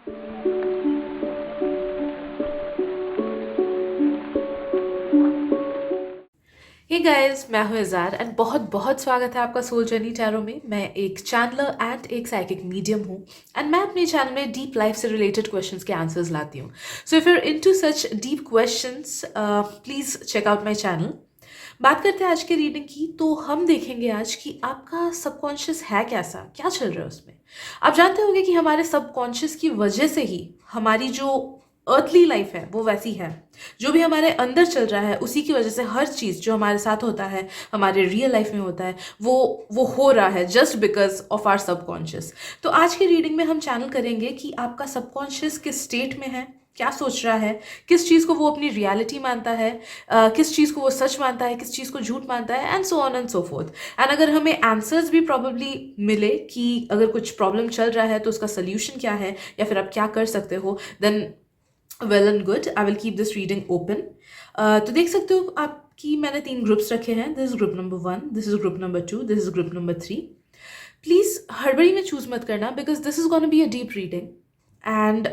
Hey guys, मैं हूं इज़ार and बहुत बहुत स्वागत है आपका सोल जर्नी टैरो में। मैं एक चैनलर एंड एक साइकिक मीडियम हूं एंड मैं अपने चैनल में डीप लाइफ से रिलेटेड क्वेश्चंस के आंसर्स लाती हूं। So if you are into such deep questions please check out my channel. बात करते हैं आज के रीडिंग की, तो हम देखेंगे आज कि आपका सबकॉन्शियस है कैसा, क्या चल रहा है उसमें। आप जानते होंगे कि हमारे सबकॉन्शियस की वजह से ही हमारी जो अर्थली लाइफ है वो वैसी है। जो भी हमारे अंदर चल रहा है उसी की वजह से हर चीज़ जो हमारे साथ होता है, हमारे रियल लाइफ में होता है, वो हो रहा है just because of are subconscious. तो आज की रीडिंग में हम चैनल करेंगे कि आपका सबकॉन्शियस किस स्टेट में है, क्या सोच रहा है, किस चीज़ को वो अपनी रियलिटी मानता है, किस चीज़ को वो सच मानता है, किस चीज़ को झूठ मानता है, and so on and so fourth. And अगर हमें आंसर्स भी प्रॉब्लली मिले कि अगर कुछ प्रॉब्लम चल रहा है तो उसका सोल्यूशन क्या है या फिर आप क्या कर सकते हो, then well and good, I will keep this reading open. तो देख सकते हो आपकी मैंने 3 ग्रुप्स रखे हैं। This is group number 1, this is group number 2, this is group number 3। Please हड़बड़ी में चूज मत करना because this is gonna be a deep reading and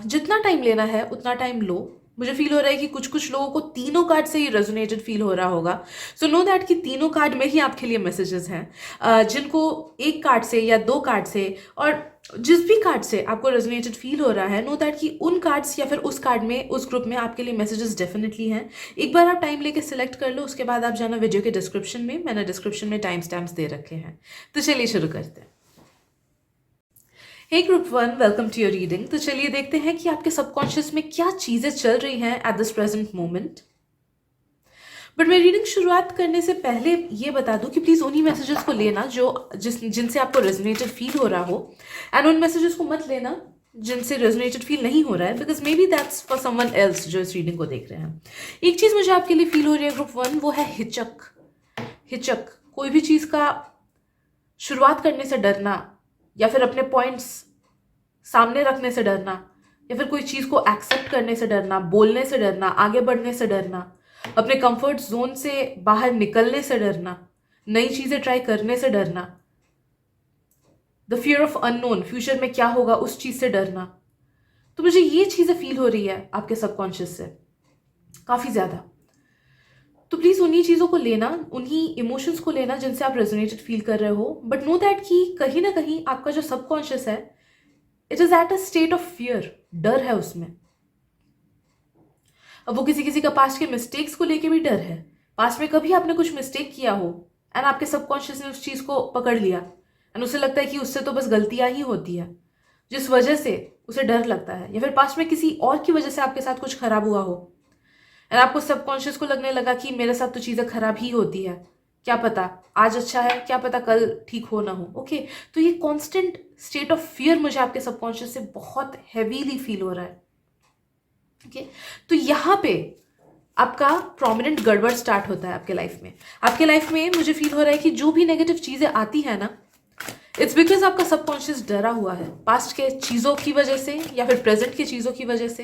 जितना टाइम लेना है उतना टाइम लो। मुझे फील हो रहा है कि कुछ कुछ लोगों को तीनों कार्ड से ही रेजोनेटेड फील हो रहा होगा। सो नो दैट कि तीनों कार्ड में ही आपके लिए मैसेजेस हैं। जिनको एक कार्ड से या 2 कार्ड से और जिस भी कार्ड से आपको रेजोनेटेड फील हो रहा है, नो दैट कि उन कार्ड्स या फिर उस कार्ड में, उस ग्रुप में आपके लिए मैसेजेस डेफिनेटली हैं। एक बार आप टाइम लेके सिलेक्ट कर लो, उसके बाद आप जाना वीडियो के डिस्क्रिप्शन में, मैंने डिस्क्रिप्शन में टाइम स्टैम्प्स दे रखे हैं। तो चलिए शुरू करते हैं। Hey group 1, welcome to your reading. तो चलिए देखते हैं कि आपके सबकॉन्शियस में क्या चीजें चल रही हैं at this present moment. But मैं रीडिंग शुरुआत करने से पहले ये बता दूं कि प्लीज उन्हीं मैसेजेस को लेना जिनसे आपको रेजोनेटेड फील हो रहा हो, एंड उन मैसेजेस को मत लेना जिनसे रेजोनेटेड फील नहीं हो रहा है, because may be that's for someone else जो इस रीडिंग को देख रहे हैं। एक चीज मुझे आपके लिए फील हो रही है ग्रुप 1, वो है हिचक। हिचक, कोई भी चीज का शुरुआत करने से डरना, या फिर अपने पॉइंट्स सामने रखने से डरना, या फिर कोई चीज को एक्सेप्ट करने से डरना, बोलने से डरना, आगे बढ़ने से डरना, अपने कंफर्ट जोन से बाहर निकलने से डरना, नई चीजें ट्राई करने से डरना, the fear of unknown, future में क्या होगा उस चीज से डरना। तो मुझे ये चीजें फील हो रही है आपके सबकॉन्शियस से काफी ज्यादा। तो प्लीज उन्हीं चीजों को लेना, उन्हीं इमोशंस को लेना जिनसे आप रेजोनेटेड फील कर रहे हो, बट नो दैट कि कहीं ना कहीं आपका जो सबकॉन्शियस है, it is at a state of fear, डर है उसमें। अब वो किसी किसी का पास्ट के मिस्टेक्स को लेके भी डर है। पास्ट में कभी आपने कुछ मिस्टेक किया हो एंड आपके सबकॉन्शियस ने उस चीज को पकड़ लिया एंड उसे लगता है कि उससे तो बस गलतियां ही होती है, जिस वजह से उसे डर लगता है। या फिर पास्ट में किसी और की वजह से आपके साथ कुछ खराब हुआ हो एंड आपको सबकॉन्शियस को लगने लगा कि मेरे साथ तो चीजें खराब ही होती है, क्या पता आज अच्छा है, क्या पता कल ठीक हो ना हो। ओके, तो ये कॉन्स्टेंट स्टेट ऑफ फियर मुझे आपके सबकॉन्शियस से बहुत हैवीली फील हो रहा है। ओके, तो यहाँ पे आपका प्रोमिनेंट गड़बड़ स्टार्ट होता है आपके लाइफ में। आपके लाइफ में मुझे फील हो रहा है कि जो भी नेगेटिव चीजें आती है ना, इट्स बिकॉज आपका सबकॉन्शियस डरा हुआ है पास्ट के चीजों की वजह से, या फिर प्रेजेंट की चीजों की वजह से,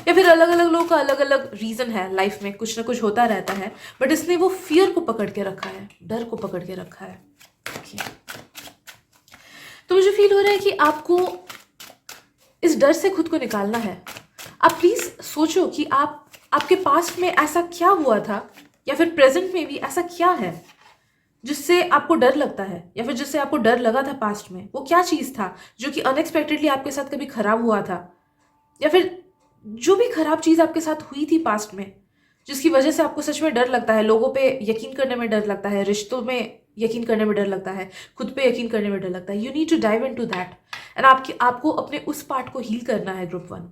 या फिर अलग अलग लोगों का अलग अलग रीजन है। लाइफ में कुछ ना कुछ होता रहता है, बट इसने वो फियर को पकड़ के रखा है, डर को पकड़ के रखा है। Okay. तो मुझे फील हो रहा है कि आपको इस डर से खुद को निकालना है। आप प्लीज सोचो कि आपके पास्ट में ऐसा क्या हुआ था, या फिर प्रेजेंट में भी ऐसा क्या है जिससे आपको डर लगता है, या फिर जिससे आपको डर लगा था पास्ट में। वो क्या चीज था जो कि अनएक्सपेक्टेडली आपके साथ कभी खराब हुआ था, या फिर जो भी खराब चीज आपके साथ हुई थी पास्ट में, जिसकी वजह से आपको सच में डर लगता है, लोगों पे यकीन करने में डर लगता है, रिश्तों में यकीन करने में डर लगता है, खुद पे यकीन करने में डर लगता है। You need to dive into that and आपको अपने उस पार्ट को हील करना है ग्रुप 1।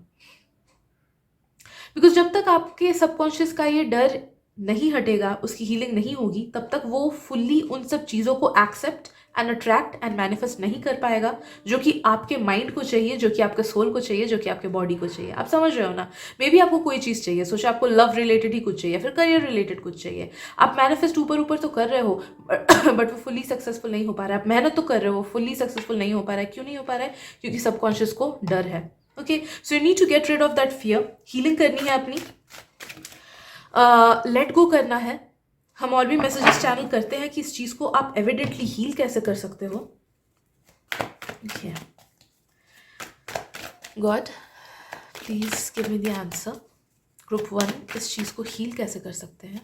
बिकॉज जब तक आपके सबकॉन्शियस का ये डर नहीं हटेगा, उसकी हीलिंग नहीं होगी, तब तक वो फुल्ली उन सब चीज़ों को accept and attract and manifest नहीं कर पाएगा जो कि आपके माइंड को चाहिए, जो कि आपके सोल को चाहिए, जो कि आपके बॉडी को चाहिए। आप समझ रहे हो ना? मे बी आपको कोई चीज़ चाहिए, सोचो आपको लव रिलेटेड ही कुछ चाहिए, फिर करियर रिलेटेड कुछ चाहिए। आप मैनिफेस्ट ऊपर ऊपर तो कर रहे हो बट वो फुल्ली सक्सेसफुल नहीं हो पा रहा है। आप मेहनत तो कर रहे हो, फुल्ली सक्सेसफुल नहीं हो पा रहा है। क्यों नहीं हो पा रहा है? क्योंकि सबकॉन्शियस को डर है। Okay, so you need to get rid of that fear. Healing करनी है अपनी, लेट गो करना है। हम और भी मैसेजेस चैनल करते हैं कि इस चीज को आप एविडेंटली हील कैसे कर सकते हो। God please give me the answer. Group 1 इस चीज को हील कैसे कर सकते हैं?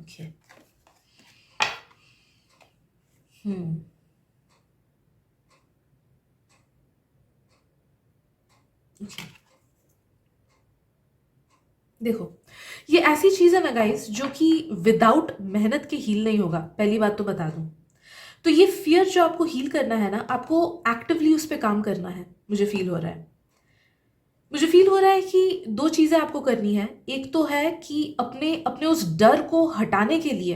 ओके ओके देखो, ये ऐसी चीज है ना गाइस जो कि विदाउट मेहनत के हील नहीं होगा। पहली बात तो बता दूं, तो ये फियर जो आपको हील करना है ना, आपको एक्टिवली उस पर काम करना है। मुझे फील हो रहा है कि दो चीजें आपको करनी है। एक तो है कि अपने अपने उस डर को हटाने के लिए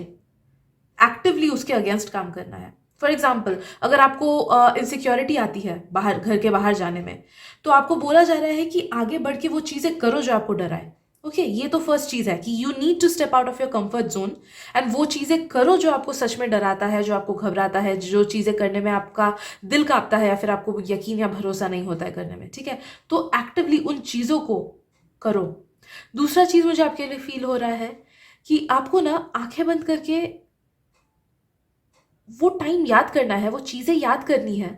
एक्टिवली उसके अगेंस्ट काम करना है। फॉर एग्जाम्पल, अगर आपको इनसिक्योरिटी आती है बाहर, घर के बाहर जाने में, तो आपको बोला जा रहा है कि आगे बढ़ के वो चीजें करो जो आपको डराए। ओके ये तो फर्स्ट चीज है कि you need to step out of your comfort zone and वो चीजें करो जो आपको सच में डराता है, जो आपको घबराता है, जो चीजें करने में आपका दिल कांपता है या फिर आपको यकीन या भरोसा नहीं होता है करने में। ठीक है, तो एक्टिवली उन चीजों को करो। दूसरा चीज मुझे आपके लिए फील हो रहा है कि आपको ना आंखें बंद करके वो टाइम याद करना है, वो चीजें याद करनी है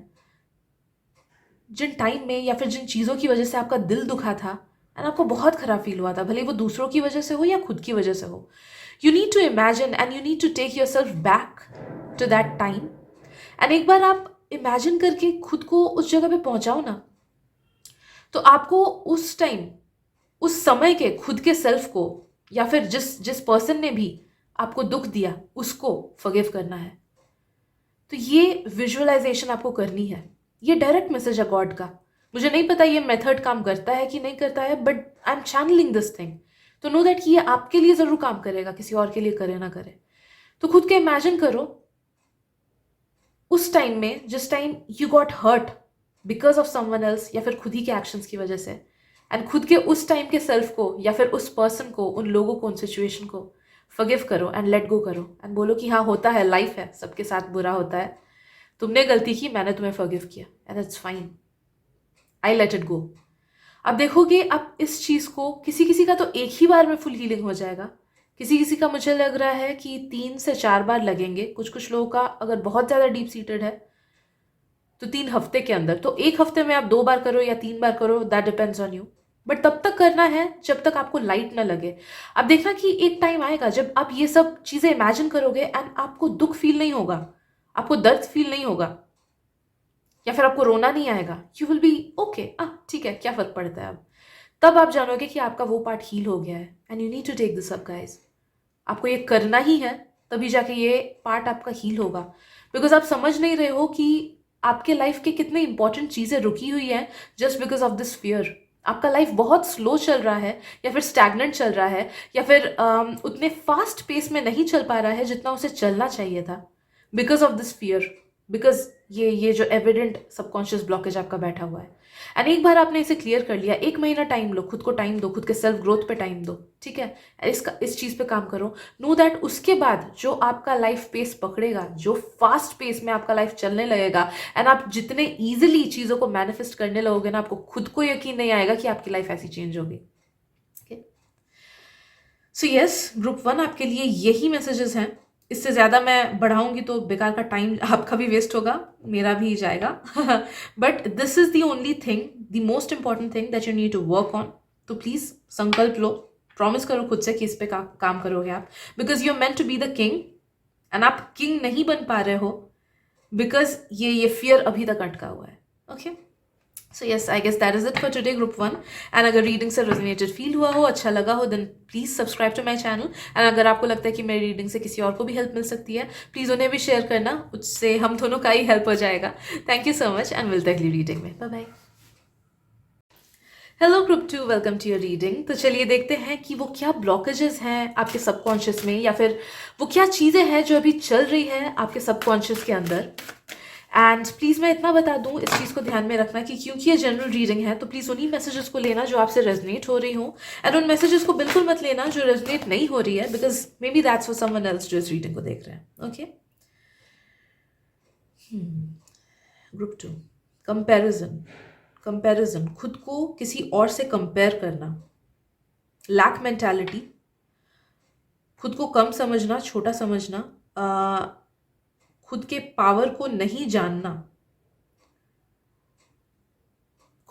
जिन टाइम में या फिर जिन चीजों की वजह से आपका दिल दुखा था एंड आपको बहुत खराब फील हुआ था, भले वो दूसरों की वजह से हो या खुद की वजह से हो। You need to imagine and you need to take yourself back to that time and एक बार आप इमेजिन करके खुद को उस जगह पे पहुंचाओ ना, तो आपको उस टाइम, उस समय के खुद के सेल्फ को या फिर जिस जिस पर्सन ने भी आपको दुख दिया उसको फॉरगिव करना है। तो ये विजुअलाइजेशन आपको करनी है। ये डायरेक्ट मैसेज है गॉड का। मुझे नहीं पता ये मेथड काम करता है कि नहीं करता है, but I am channeling this thing तो नो दैट कि ये आपके लिए जरूर काम करेगा, किसी और के लिए करे ना करे। तो खुद के इमेजिन करो उस टाइम में जिस time you got hurt because of someone else या फिर खुद ही के एक्शंस की वजह से, एंड खुद के उस टाइम के सेल्फ को या फिर उस पर्सन को, उन लोगों को, उन सिचुएशन को फॉरगिव करो एंड लेट गो करो एंड बोलो कि हाँ होता है, लाइफ है, सबके साथ बुरा होता है, तुमने गलती की, मैंने तुम्हें फॉरगिव किया and it's fine, I let it go. अब देखोगे अब इस चीज को किसी किसी का तो एक ही बार में फुल हीलिंग हो जाएगा, किसी किसी का मुझे लग रहा है कि 3 से 4 बार लगेंगे, कुछ कुछ लोगों का अगर बहुत ज्यादा डीप सीटेड है तो 3 हफ्ते के अंदर, तो 1 हफ्ते में आप 2 बार करो या 3 बार करो, that depends on you. But तब तक करना है जब तक आपको लाइट ना लगे। अब देखना कि एक टाइम आएगा जब आप ये सब चीजें इमेजिन करोगे एंड आपको दुख फील नहीं होगा, आपको दर्द फील नहीं होगा या फिर आपको रोना नहीं आएगा। यू विल बी ओके, ठीक है, क्या फर्क पड़ता है अब। तब आप जानोगे कि आपका वो पार्ट हील हो गया है and you need to take this up guys. आपको ये करना ही है, तभी जाके ये पार्ट आपका हील होगा। बिकॉज आप समझ नहीं रहे हो कि आपके लाइफ के कितने इंपॉर्टेंट चीजें रुकी हुई हैं just because of this fear. आपका लाइफ बहुत स्लो चल रहा है या फिर स्टैग्नेंट चल रहा है या फिर उतने फास्ट पेस में नहीं चल पा रहा है जितना उसे चलना चाहिए था, because of this fear, because ये जो एविडेंट सबकॉन्शियस ब्लॉकेज आपका बैठा हुआ है। एंड एक बार आपने इसे क्लियर कर लिया, 1 महीना टाइम लो, खुद को टाइम दो, खुद के सेल्फ ग्रोथ पे टाइम दो, ठीक है, इस चीज पे काम करो। नो दैट उसके बाद जो आपका लाइफ पेस पकड़ेगा, जो फास्ट पेस में आपका लाइफ चलने लगेगा एंड आप जितने इजिली चीजों को मैनिफेस्ट करने लगोगे ना, आपको खुद को यकीन नहीं आएगा कि आपकी लाइफ ऐसी चेंज होगी। सो यस, ग्रुप 1 आपके लिए यही मैसेजेस हैं। इससे ज़्यादा मैं बढ़ाऊंगी तो बेकार का टाइम आपका भी वेस्ट होगा, मेरा भी जाएगा। But this is the only thing, the most important thing that you need to work on. तो प्लीज़ संकल्प लो, प्रॉमिस करो खुद से कि इस पे काम करोगे आप, because you are meant to be the king and आप किंग नहीं बन पा रहे हो बिकॉज ये फियर अभी तक अटका हुआ है। Okay, so yes, I guess that is it for today group 1। And अगर रीडिंग से रेजोनेटेड फील हुआ हो, अच्छा लगा हो, then please subscribe to my channel. And अगर आपको लगता है कि मेरी रीडिंग से किसी और को भी हेल्प मिल सकती है, प्लीज उन्हें भी शेयर करना, उससे हम दोनों का ही हेल्प हो जाएगा। Thank you so much and मिलते हैं अगली रीडिंग में। Bye bye. Hello group 2, welcome to your reading. तो चलिए देखते हैं कि वो क्या ब्लॉकेजेस हैं आपके सबकॉन्शियस में, या फिर वो क्या चीज़ें हैं जो अभी चल रही है आपके सबकॉन्शियस के अंदर। एंड प्लीज़ मैं इतना बता दूं, इस चीज़ को ध्यान में रखना कि क्योंकि ये जनरल रीडिंग है तो प्लीज़ उन्हीं मैसेजेस को लेना जो आपसे रेजनेट हो रही हो, एंड उन मैसेजेस को बिल्कुल मत लेना जो रेजनेट नहीं हो रही है, because may be that's for someone else जो इस रीडिंग को देख रहे हैं। Okay, group 2, comparison. कंपैरिजन, खुद को किसी और से कंपेयर करना, लैक मेंटालिटी, खुद को कम समझना, छोटा समझना, खुद के पावर को नहीं जानना,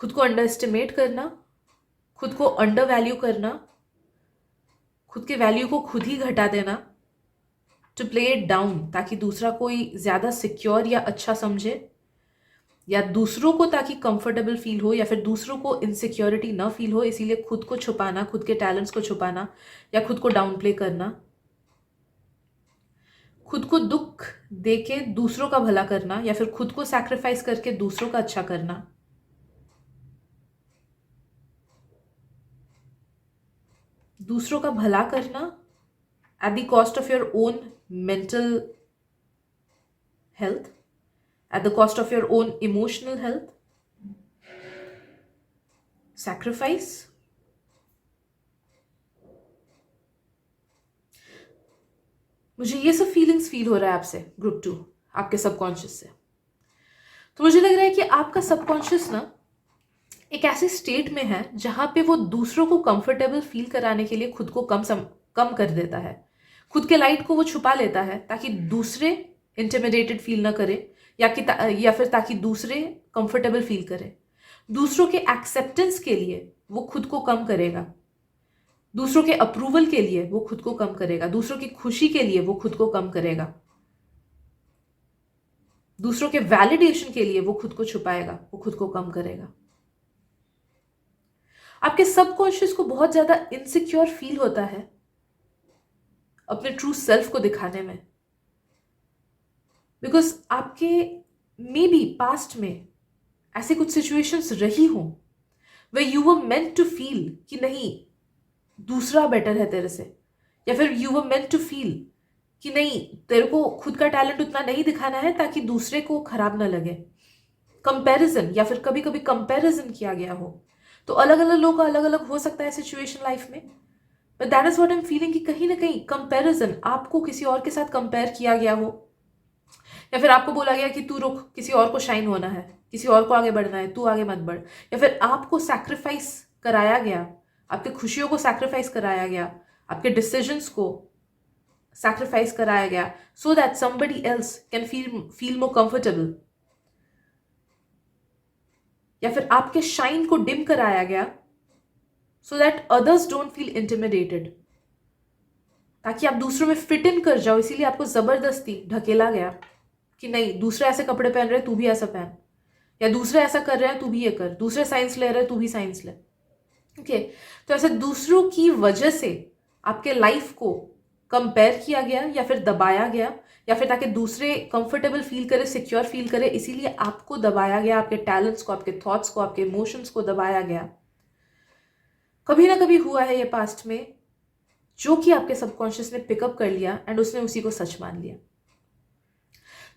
खुद को अंडर एस्टिमेट करना, खुद को अंडर वैल्यू करना, खुद के वैल्यू को खुद ही घटा देना, टू प्ले इट डाउन, ताकि दूसरा कोई ज़्यादा सिक्योर या अच्छा समझे, या दूसरों को ताकि कंफर्टेबल फील हो, या फिर दूसरों को इनसिक्योरिटी ना फील हो, इसीलिए खुद को छुपाना, खुद के टैलेंट्स को छुपाना या खुद को डाउन प्ले करना, खुद को दुख देके दूसरों का भला करना, या फिर खुद को सैक्रिफाइस करके दूसरों का अच्छा करना, दूसरों का भला करना at the cost of your own mental health, at the cost of your own emotional health, sacrifice. मुझे ये सब फीलिंग्स फील हो रहा है आपसे ग्रुप 2, आपके सबकॉन्शियस से। तो मुझे लग रहा है कि आपका सबकॉन्शियस ना एक ऐसे स्टेट में है जहां पे वो दूसरों को कंफर्टेबल फील कराने के लिए खुद को कम कर देता है, खुद के लाइट को वो छुपा लेता है ताकि दूसरे इंटिमिडेटेड फील ना करे, या फिर ताकि दूसरे कंफर्टेबल फील करें। दूसरों के एक्सेप्टेंस के लिए वो खुद को कम करेगा, दूसरों के अप्रूवल के लिए वो खुद को कम करेगा, दूसरों की खुशी के लिए वो खुद को कम करेगा, दूसरों के वैलिडेशन के लिए वो खुद को छुपाएगा, वो खुद को कम करेगा। आपके सबकॉन्शियस को बहुत ज्यादा इनसिक्योर फील होता है अपने ट्रू सेल्फ को दिखाने में, बिकॉज आपके मे बी पास्ट में ऐसे कुछ सिचुएशंस रही हो way you were meant to feel कि नहीं दूसरा बेटर है तेरे से, या फिर you were meant to feel कि नहीं तेरे को खुद का टैलेंट उतना नहीं दिखाना है ताकि दूसरे को खराब ना लगे। कंपैरिजन, या फिर कभी कभी कंपैरिजन किया गया हो, तो अलग अलग लोगों का अलग अलग हो सकता है सिचुएशन लाइफ में, but that is what I am feeling कि कहीं ना कहीं कंपैरिजन, आपको किसी और के साथ कंपेयर किया गया हो, या फिर आपको बोला गया कि तू रुक, किसी और को शाइन होना है, किसी और को आगे बढ़ना है, तू आगे मत बढ़, या फिर आपको सैक्रिफाइस कराया गया, आपके खुशियों को सैक्रिफाइस कराया गया, आपके डिसीजंस को सैक्रिफाइस कराया गया, so that somebody else can feel more comfortable, या फिर आपके शाइन को डिम कराया गया so that others don't feel intimidated, ताकि आप दूसरों में फिट इन कर जाओ, इसीलिए आपको जबरदस्ती ढकेला गया कि नहीं दूसरे ऐसे कपड़े पहन रहे तू भी ऐसा पहन, या दूसरे ऐसा कर रहे हैं तू भी ये कर, दूसरे साइंस ले रहे हैं तू भी साइंस ले। ओके, तो ऐसे दूसरों की वजह से आपके लाइफ को कंपेयर किया गया या फिर दबाया गया, या फिर ताकि दूसरे कंफर्टेबल फील करे, सिक्योर फील करे, इसीलिए आपको दबाया गया, आपके टैलेंट्स को, आपके थॉट्स को, आपके इमोशंस को दबाया गया। कभी ना कभी हुआ है ये पास्ट में जो कि आपके सबकॉन्शियस ने पिकअप कर लिया एंड उसने उसी को सच मान लिया,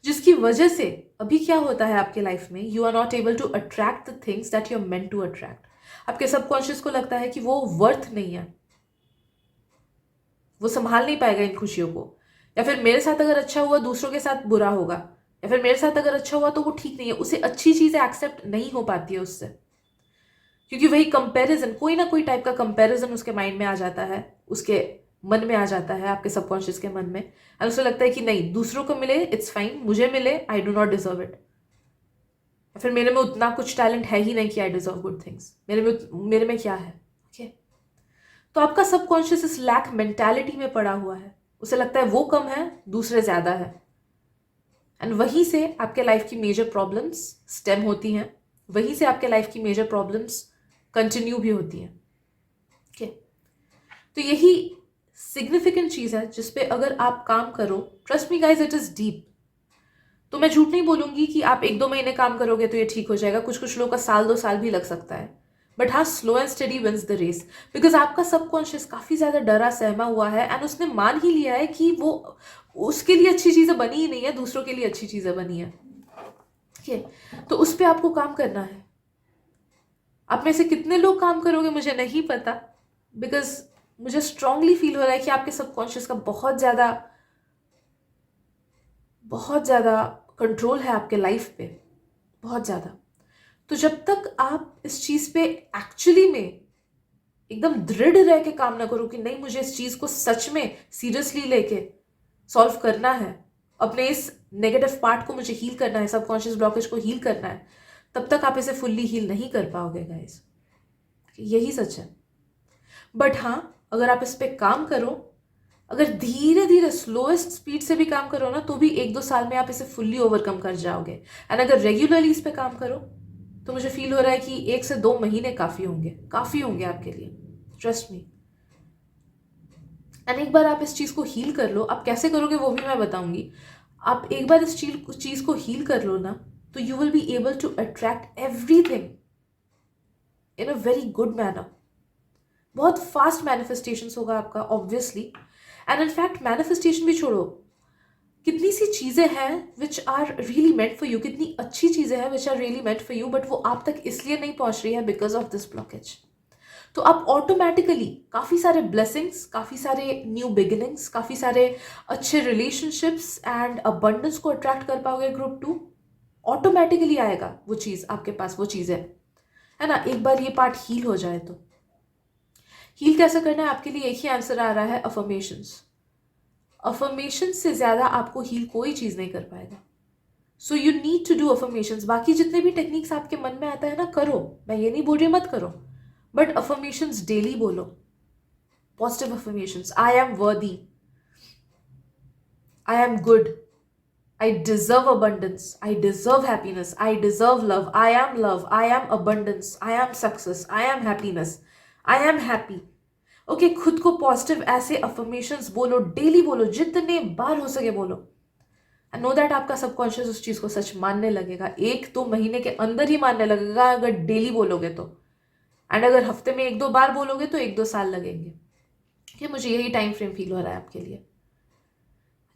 जिसकी वजह से अभी क्या होता है आपके लाइफ में, you are not able to attract the things that you are meant to attract. आपके सबकॉन्शियस को लगता है कि वो वर्थ नहीं है, वो संभाल नहीं पाएगा इन खुशियों को, या फिर मेरे साथ अगर अच्छा हुआ दूसरों के साथ बुरा होगा, या फिर मेरे साथ अगर अच्छा हुआ तो वो ठीक नहीं है, उसे अच्छी चीजें एक्सेप्ट नहीं हो पाती है उससे, क्योंकि वही कंपैरिजन, कोई ना कोई टाइप का कंपैरिजन उसके माइंड में आ जाता है, उसके मन में आ जाता है, आपके सबकॉन्शियस के मन में, और उसे लगता है कि नहीं दूसरों को मिले इट्स फाइन, मुझे मिले I do not deserve it, या फिर मेरे में उतना कुछ टैलेंट है ही नहीं कि आई डिजर्व गुड थिंग्स, मेरे में क्या है। ओके, तो आपका सबकॉन्शियस इस लैक मेंटालिटी में पड़ा हुआ है, उसे लगता है वो कम है दूसरे ज्यादा है, एंड वहीं से आपके लाइफ की मेजर प्रॉब्लम्स स्टेम होती हैं, वहीं से आपके लाइफ की मेजर प्रॉब्लम्स कंटिन्यू भी होती हैं। ओके, तो यही सिग्निफिकेंट चीज है जिसपे अगर आप काम करो, trust me guys it is deep. तो मैं झूठ नहीं बोलूंगी कि आप 1-2 महीने काम करोगे तो ये ठीक हो जाएगा, कुछ कुछ लोगों का 1-2 साल भी लग सकता है, बट हाँ slow and steady wins the race, because आपका सबकॉन्शियस काफी ज्यादा डरा सहमा हुआ है एंड उसने मान ही लिया है कि वो उसके लिए अच्छी चीजें बनी ही नहीं है, दूसरों के लिए अच्छी चीजें बनी है। ठीक है, तो उस पर आपको काम करना है। आप में से कितने लोग काम करोगे मुझे नहीं पता, बिकॉज मुझे स्ट्रांगली फील हो रहा है कि आपके सबकॉन्शियस का बहुत ज्यादा कंट्रोल है आपके लाइफ पे, बहुत ज्यादा। तो जब तक आप इस चीज पे एक्चुअली में एकदम दृढ़ रह के काम ना करो कि नहीं मुझे इस चीज को सच में सीरियसली लेके सॉल्व करना है, अपने इस नेगेटिव पार्ट को मुझे हील करना है, सबकॉन्शियस ब्लॉकेज को हील करना है, तब तक आप इसे फुल्ली हील नहीं कर पाओगे गाइस, यही सच है। बट हाँ, अगर आप इस पर काम करो, अगर धीरे धीरे स्लोएस्ट स्पीड से भी काम करो ना, तो भी 1-2 साल में आप इसे फुल्ली ओवरकम कर जाओगे। एंड अगर रेगुलरली इस पे काम करो, तो मुझे फील हो रहा है कि 1 से 2 महीने काफ़ी होंगे आपके लिए, ट्रस्ट मी। एंड एक बार आप इस चीज़ को हील कर लो, आप कैसे करोगे वो भी मैं बताऊंगी। आप एक बार इस चीज़ को हील कर लो ना, तो you will be able to attract everything in a very good manner. बहुत फास्ट मैनिफेस्टेशंस होगा आपका ऑब्वियसली। एंड इनफैक्ट मैनिफेस्टेशन भी छोड़ो, कितनी सी चीज़ें हैं which are really meant for you, कितनी अच्छी चीज़ें हैं which are really meant for you, but वो आप तक इसलिए नहीं पहुंच रही है बिकॉज ऑफ दिस ब्लॉकेज। तो आप ऑटोमेटिकली काफ़ी सारे ब्लेसिंग्स, काफ़ी सारे न्यू बिगिनिंग्स, काफ़ी सारे अच्छे रिलेशनशिप्स एंड अबंडेंस को अट्रैक्ट कर पाओगे। ग्रुप 2 ऑटोमेटिकली आएगा, वो चीज़ आपके पास, वो चीज़ है ना। एक बार ये पार्ट हील हो जाए तो हील कैसे करना है आपके लिए एक ही आंसर आ रहा है, अफर्मेशंस। अफर्मेशन से ज़्यादा आपको हील कोई चीज़ नहीं कर पाएगा। So you need to do affirmations. बाकी जितने भी टेक्निक्स आपके मन में आता है ना, करो, मैं ये नहीं बोल रही मत करो, बट अफर्मेशंस डेली बोलो। पॉजिटिव अफर्मेशंस, आई एम वर्दी, I am good, I deserve abundance, I deserve happiness, I deserve love, I am abundance, I am success, I am happiness, I am happy. Okay, खुद को positive ऐसे affirmations बोलो, daily बोलो, जितने बार हो सके बोलो। एंड नो दैट आपका सबकॉन्शियस उस चीज़ को सच मानने लगेगा। 1-2 महीने के अंदर ही मानने लगेगा अगर डेली बोलोगे तो। एंड अगर हफ्ते में 1-2 बार बोलोगे तो 1-2 साल लगेंगे। कि मुझे यही टाइम फ्रेम फील हो रहा है आपके लिए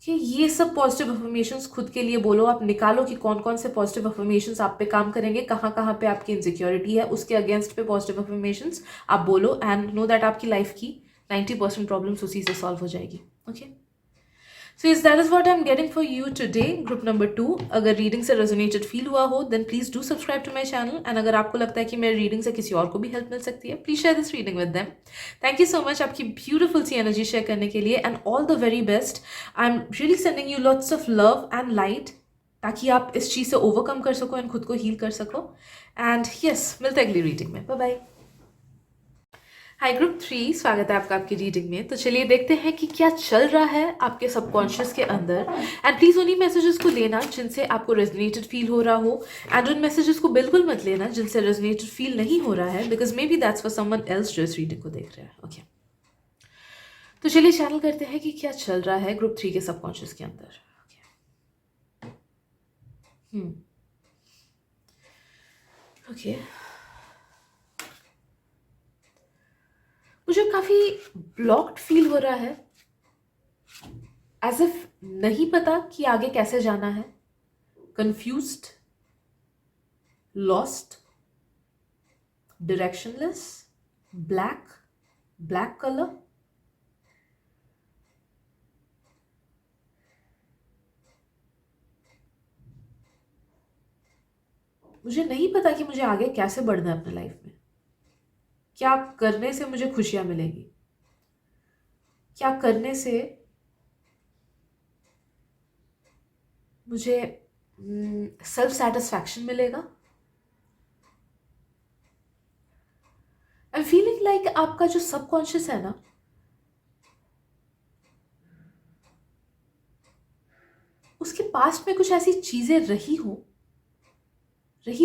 कि ये सब पॉजिटिव अफर्मेशंस खुद के लिए बोलो। आप निकालो कि कौन कौन से पॉजिटिव अफर्मेशंस आप पे काम करेंगे, कहाँ कहाँ पे आपकी इनसिक्योरिटी है, उसके अगेंस्ट पे पॉजिटिव अफर्मेशंस आप बोलो। एंड नो दैट आपकी लाइफ की 90% प्रॉब्लम्स उसी से सॉल्व हो जाएगी। Okay, so is that is what I am getting for you today, group number 2। अगर रीडिंग से रेजोनेटेड फील हुआ हो then please do subscribe to my channel. And अगर आपको लगता है कि मेरी रीडिंग से किसी और को भी हेल्प मिल सकती है, please share this reading with them. Thank you so much आपकी ब्यूटीफुल सी एनर्जी शेयर करने के लिए, and all the very best. I am really sending you lots of love and light, ताकि आप इस चीज़ से ओवरकम कर सको एंड खुद को हील कर सको। एंड यस, मिलते हैं अगली रीडिंग में। Bye bye. हाय ग्रुप 3, स्वागत है आपका आपकी रीडिंग में। तो चलिए देखते हैं कि क्या चल रहा है आपके सबकॉन्शियस के अंदर। एंड प्लीज उन्हीं मैसेजेस को लेना जिनसे आपको रेजोनेटेड फील हो रहा हो, एंड उन मैसेजेस को बिल्कुल मत लेना जिनसे रेजोनेटेड फील नहीं हो रहा है, because may be that's for someone else जो इस रीडिंग को देख रहा है। ओके, तो चलिए चैनल करते हैं कि क्या चल रहा है ग्रुप 3 के सबकॉन्शियस के अंदर। ओके, मुझे काफी ब्लॉक्ड फील हो रहा है, एज इफ नहीं पता कि आगे कैसे जाना है, confused, lost, directionless, black colour. मुझे नहीं पता कि मुझे आगे कैसे बढ़ना है अपने लाइफ में, क्या करने से मुझे खुशियां मिलेगी, क्या करने से मुझे सेल्फ सेटिस्फैक्शन मिलेगा। आई एम फीलिंग लाइक आपका जो सबकॉन्शियस है ना, उसके पास में कुछ ऐसी चीजें रही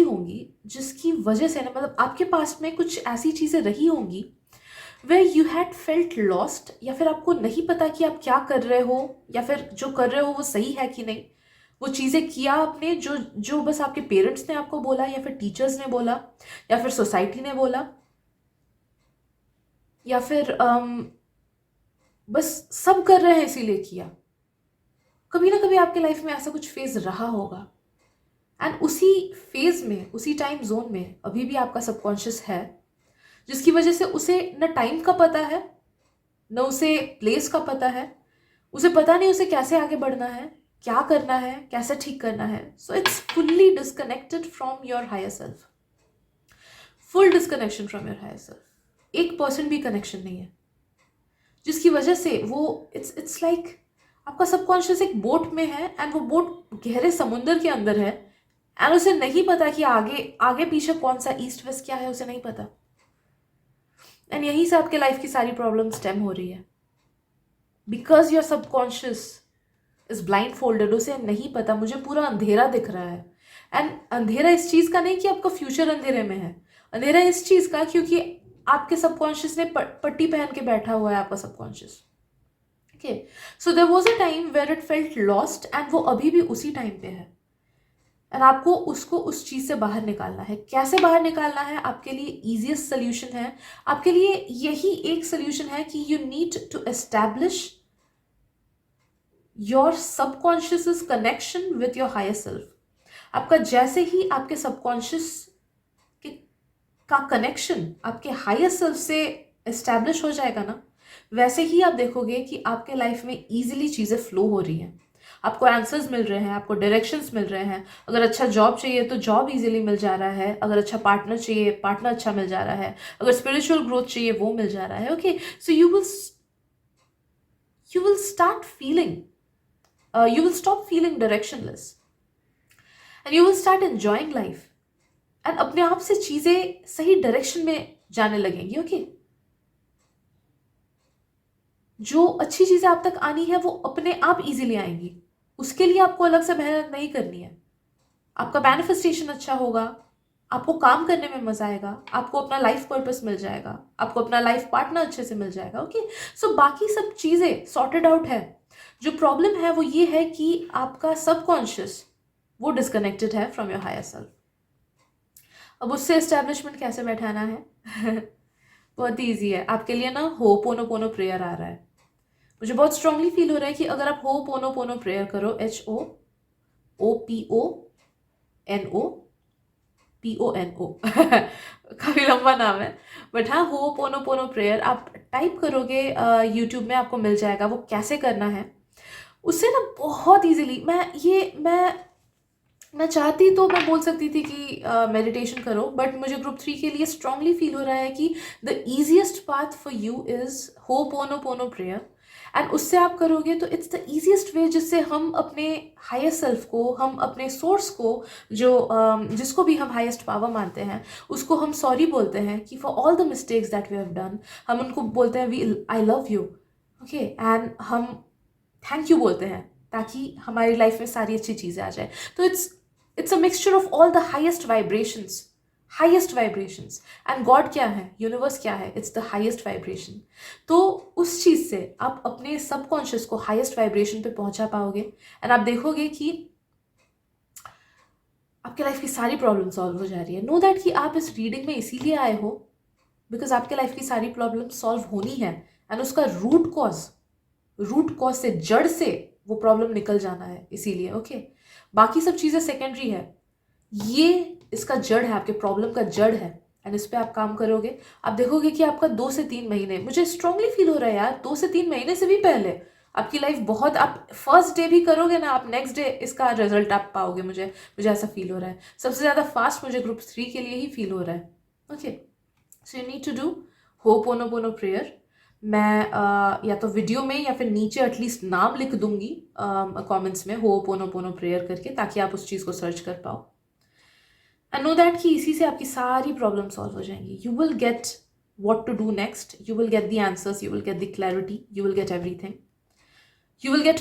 होंगी जिसकी वजह से ना, मतलब आपके पास में कुछ ऐसी चीजें रही होंगी way you had felt lost, या फिर आपको नहीं पता कि आप क्या कर रहे हो, या फिर जो कर रहे हो वो सही है कि नहीं। वो चीज़ें किया आपने जो जो बस आपके पेरेंट्स ने आपको बोला, या फिर टीचर्स ने बोला, या फिर सोसाइटी ने बोला, या फिर बस सब कर रहे हैं इसीलिए किया। कभी ना कभी आपके लाइफ में ऐसा कुछ फेज रहा होगा, एंड उसी फेज में, उसी टाइम जोन में अभी भी आपका सबकॉन्शियस है, जिसकी वजह से उसे न टाइम का पता है, न उसे प्लेस का पता है, उसे पता नहीं उसे कैसे आगे बढ़ना है, क्या करना है, कैसे ठीक करना है। So it's fully disconnected from your higher self, full disconnection from your higher self. 1% भी कनेक्शन नहीं है, जिसकी वजह से वो इट्स लाइक आपका सबकॉन्शियस एक बोट में है, एंड वो बोट गहरे समुंदर के अंदर है, एंड उसे नहीं पता कि आगे आगे पीछे कौन सा ईस्ट वेस्ट क्या है, उसे नहीं पता। एंड यहीं से आपके लाइफ की सारी प्रॉब्लम स्टेम हो रही है, because your subconscious is blind folded. उसे नहीं पता, मुझे पूरा अंधेरा दिख रहा है। एंड अंधेरा इस चीज का नहीं कि आपका फ्यूचर अंधेरे में है, अंधेरा इस चीज का क्योंकि आपके सबकॉन्शियस ने पट्टी पहन के बैठा हुआ है, आपका subconscious. Okay, so there was a time where it felt lost, and वो अभी भी उसी टाइम पे है। एंड आपको उसको उस चीज से बाहर निकालना है। कैसे बाहर निकालना है? आपके लिए इजीएस्ट सोल्यूशन है, आपके लिए यही एक सोल्यूशन है कि you need to establish your subconscious connection with your higher self. आपका जैसे ही आपके सबकॉन्शियस का कनेक्शन आपके हायर सेल्फ से एस्टैब्लिश हो जाएगा ना, वैसे ही आप देखोगे कि आपके लाइफ में इजीली चीज़ें फ्लो हो रही हैं, आपको आंसर्स मिल रहे हैं, आपको डायरेक्शंस मिल रहे हैं। अगर अच्छा जॉब चाहिए तो जॉब इजीली मिल जा रहा है, अगर अच्छा पार्टनर चाहिए पार्टनर अच्छा मिल जा रहा है, अगर स्पिरिचुअल ग्रोथ चाहिए वो मिल जा रहा है। Okay, so you will start feeling you will stop feeling directionless and you will start enjoying life, and अपने आप से चीजें सही डायरेक्शन में जाने लगेंगी। ओके, जो अच्छी चीजें आप तक आनी है वो अपने आप इजीली आएंगी, उसके लिए आपको अलग से मेहनत नहीं करनी है। आपका मैनिफेस्टेशन अच्छा होगा, आपको काम करने में मजा आएगा, आपको अपना लाइफ पर्पस मिल जाएगा, आपको अपना लाइफ पार्टनर अच्छे से मिल जाएगा। ओके, सो बाकी सब चीजें सॉर्टेड आउट है। जो प्रॉब्लम है वो ये है कि आपका सबकॉन्शियस वो डिस्कनेक्टेड है फ्रॉम योर हायर सेल्फ। अब उससे एस्टैब्लिशमेंट कैसे बैठाना है? बहुत ईजी है आपके लिए ना। होपोनोपोनो प्रेयर आ रहा है, मुझे बहुत स्ट्रांगली फील हो रहा है कि अगर आप होपोनोपोनो प्रेयर करो, HOOPONOPONO काफी लंबा नाम है, बट हाँ, होपोनोपोनो प्रेयर आप टाइप करोगे यूट्यूब में, आपको मिल जाएगा वो कैसे करना है। उससे ना बहुत इजीली मैं चाहती तो मैं बोल सकती थी कि मेडिटेशन करो, बट मुझे ग्रुप 3 के लिए स्ट्रांगली फील हो रहा है कि the easiest path for you is ho'oponopono prayer. And उससे आप करोगे तो इट्स द ईजिएस्ट वे जिससे हम अपने हायर सेल्फ को, हम अपने सोर्स को, जो जिसको भी हम हाईएस्ट पावर मानते हैं, उसको हम सॉरी बोलते हैं कि for all the mistakes that we have done. हम उनको बोलते हैं we I love you. Okay, and हम थैंक यू बोलते हैं ताकि हमारी लाइफ में सारी अच्छी चीज़ें आ जाए। तो it's a mixture of all the highest vibrations. And God क्या है, यूनिवर्स क्या है, इट्स द हाईएस्ट वाइब्रेशन। तो उस चीज़ से आप अपने सबकॉन्शियस को हाईएस्ट वाइब्रेशन पे पहुंचा पाओगे, एंड आप देखोगे कि आपके लाइफ की सारी प्रॉब्लम सॉल्व हो जा रही है। नो दैट कि आप इस रीडिंग में इसीलिए आए हो बिकॉज आपके लाइफ की सारी प्रॉब्लम सॉल्व होनी है, एंड उसका रूट कॉज से, जड़ से वो प्रॉब्लम निकल जाना है, इसीलिए। ओके, बाकी सब चीज़ें सेकेंडरी है, ये इसका जड़ है, आपके प्रॉब्लम का जड़ है, एंड इस पर आप काम करोगे। आप देखोगे कि आपका 2 से 3 महीने, मुझे स्ट्रांगली फील हो रहा है यार, 2 से 3 महीने से भी पहले आपकी लाइफ बहुत, आप फर्स्ट डे भी करोगे ना, आप नेक्स्ट डे इसका रिजल्ट आप पाओगे। मुझे ऐसा फील हो रहा है। सबसे ज़्यादा फास्ट मुझे ग्रुप 3 के लिए ही फील हो रहा है। Okay, so you need to do ho'oponopono prayer. मैं या तो वीडियो में या फिर नीचे एटलीस्ट नाम लिख दूंगी कमेंट्स में, होपोनोपोनो प्रेयर करके, ताकि आप उस चीज़ को सर्च कर पाओ। एंड नो दैट कि इसी से आपकी सारी प्रॉब्लम सॉल्व हो जाएंगी। You will get what to do next, you will get the answers, you will get the clarity, you will get everything, you will get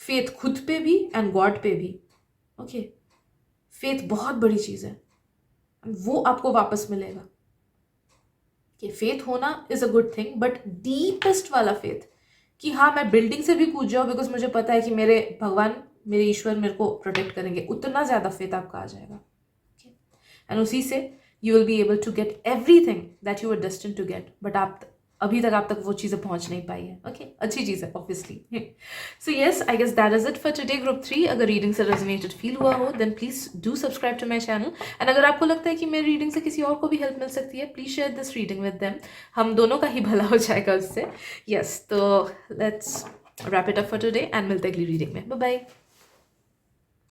faith खुद पे भी and God पे भी। ओके, faith बहुत बड़ी चीज़ है, वो आपको वापस मिलेगा। कि फेथ होना is a good thing, but deepest वाला फेथ कि हाँ मैं बिल्डिंग से भी कूद जाऊँ बिकॉज मुझे पता है कि मेरे भगवान, मेरे ईश्वर मेरे को प्रोटेक्ट करेंगे, उतना ज़्यादा फेथ आपका आ जाएगा। एंड उसी से you will be able to get everything that you are destined to get, but अभी तक आप तक वो चीज़ें पहुंच नहीं पाई है। ओके, अच्छी चीज़ है obviously. So yes, I guess that is it for today group 3। अगर रीडिंग से रेजोनेटेड फील हुआ हो then please do subscribe to my channel, and अगर आपको लगता है कि मेरी रीडिंग से किसी और को भी हेल्प मिल सकती है, please share this reading with them, हम दोनों का ही भला हो जाएगा उससे। यस, तो let's wrap it up for today and मिलते हैं अगली रीडिंग में। Bye bye.